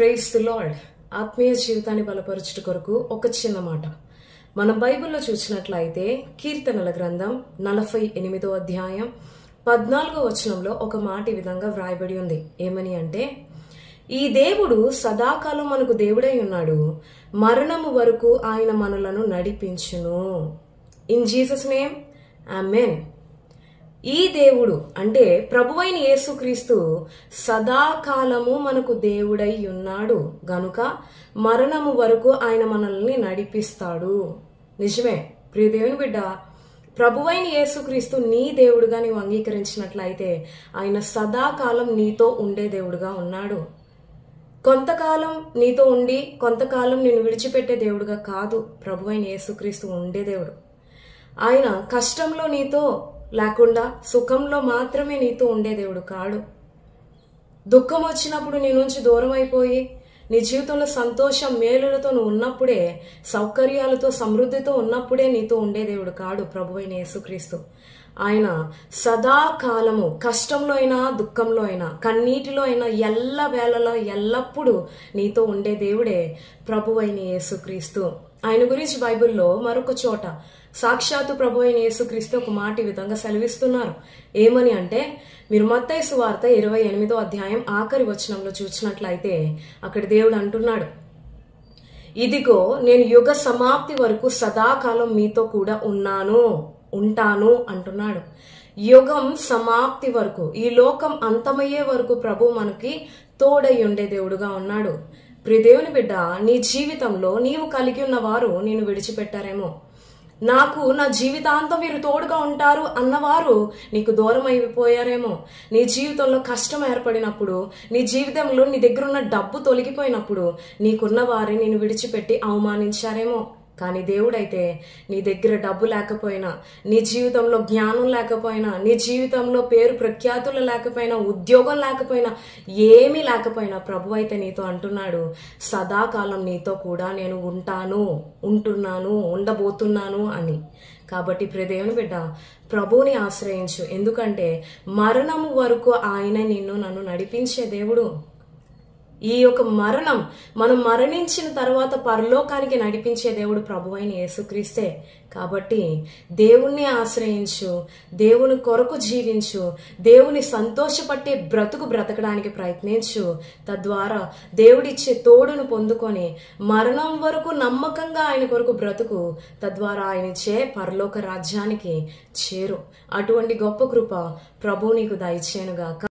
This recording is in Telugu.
Praise the lord. ఆత్మీయ జీవితాన్ని బలపరచుట కొరకు ఒక చిన్న మాట. మనం బైబిల్లో చూసినట్లయితే కీర్తనల గ్రంథం 48వ అధ్యాయం 14వ వచనంలో ఒక మాట ఈ విధంగా వ్రాయబడి ఉంది. ఏమని అంటే, ఈ దేవుడు సదాకాలం మనకు దేవుడై ఉన్నాడు, మరణము వరకు ఆయన మనలను నడిపించును. ఇన్ జీసస్ నేమ్ ఆమేన్. ఈ దేవుడు అంటే ప్రభువైన యేసుక్రీస్తు సదాకాలము మనకు దేవుడై ఉన్నాడు గనుక మరణము వరకు ఆయన మనల్ని నడిపిస్తాడు. నిజమే ప్రియ దేవుని బిడ్డ, ప్రభువైన యేసుక్రీస్తు నీ దేవుడుగా నీవు అంగీకరించినట్లయితే ఆయన సదాకాలం నీతో ఉండే దేవుడుగా ఉన్నాడు. కొంతకాలం నీతో ఉండి కొంతకాలం నిన్ను విడిచిపెట్టే దేవుడుగా కాదు ప్రభువైన యేసుక్రీస్తు ఉండే దేవుడు. ఆయన కష్టంలో నీతో లేకుండా సుఖంలో మాత్రమే నీతో ఉండే దేవుడు కాడు. దుఃఖం వచ్చినప్పుడు నీ నుంచి దూరం అయిపోయి నీ జీవితంలో సంతోషం మేలులతో నువ్వు ఉన్నప్పుడే, సౌకర్యాలతో సమృద్ధితో ఉన్నప్పుడే నీతో ఉండే దేవుడు కాడు ప్రభువైన యేసుక్రీస్తు. ఆయన సదాకాలము కష్టంలో అయినా దుఃఖంలో అయినా కన్నీటిలో అయినా ఎల్ల వేళలో ఎల్లప్పుడూ నీతో ఉండే దేవుడే ప్రభువైన యేసుక్రీస్తు. ఆయన గురించి బైబిల్లో మరొక చోట సాక్షాత్తు ప్రభువైన యేసుక్రీస్తు ఒక మాట ఈ విధంగా సెలవిస్తున్నారు. ఏమని అంటే, మీరు మత్తయి సువార్త 28వ అధ్యాయం ఆఖరి వచనంలో చూసినట్లయితే అక్కడ దేవుడు అంటున్నాడు, ఇదిగో నేను యుగ సమాప్తి వరకు సదాకాలం మీతో కూడా ఉంటాను అంటున్నాడు. యుగం సమాప్తి వరకు, ఈ లోకం అంతమయ్యే వరకు ప్రభు మనకి తోడై ఉండే దేవుడుగా ఉన్నాడు. ప్రియ దేవుని బిడ్డ, నీ జీవితంలో నీవు కలిగి ఉన్న వారు నిన్ను విడిచిపెట్టారేమో, నాకు నా జీవితాంతం వీరు తోడుగా ఉంటారు అన్నవారు నీకు దూరం అయిపోయారేమో, నీ జీవితంలో కష్టం ఏర్పడినప్పుడు, నీ జీవితంలో నీ దగ్గర ఉన్న డబ్బు తొలగిపోయినప్పుడు నీకున్న వారిని నిన్ను విడిచిపెట్టి అవమానించారేమో. కానీ దేవుడైతే నీ దగ్గర డబ్బు లేకపోయినా, నీ జీవితంలో జ్ఞానం లేకపోయినా, నీ జీవితంలో పేరు ప్రఖ్యాతులు లేకపోయినా, ఉద్యోగం లేకపోయినా, ఏమీ లేకపోయినా ప్రభు అయితే నీతో అంటున్నాడు, సదాకాలం నీతో కూడా నేను ఉంటున్నాను, ఉండబోతున్నాను అని. కాబట్టి ప్రియ దేవుని బిడ్డ, ప్రభువుని ఆశ్రయించు. ఎందుకంటే మరణము వరకు ఆయన నన్ను నడిపించే దేవుడు. ఈ యొక్క మరణం, మనం మరణించిన తర్వాత పరలోకానికి నడిపించే దేవుడు ప్రభువైన యేసుక్రీస్తే. కాబట్టి దేవుణ్ణి ఆశ్రయించు, దేవుని కొరకు జీవించు, దేవుని సంతోషపట్టే బ్రతకడానికి ప్రయత్నించు. తద్వారా దేవుడిచ్చే తోడును పొందుకొని మరణం వరకు నమ్మకంగా ఆయన కొరకు బ్రతుకు. తద్వారా ఆయన ఇచ్చే పరలోక రాజ్యానికి చేరు. అటువంటి గొప్ప కృప ప్రభు నీకు దయచేయునుగాక.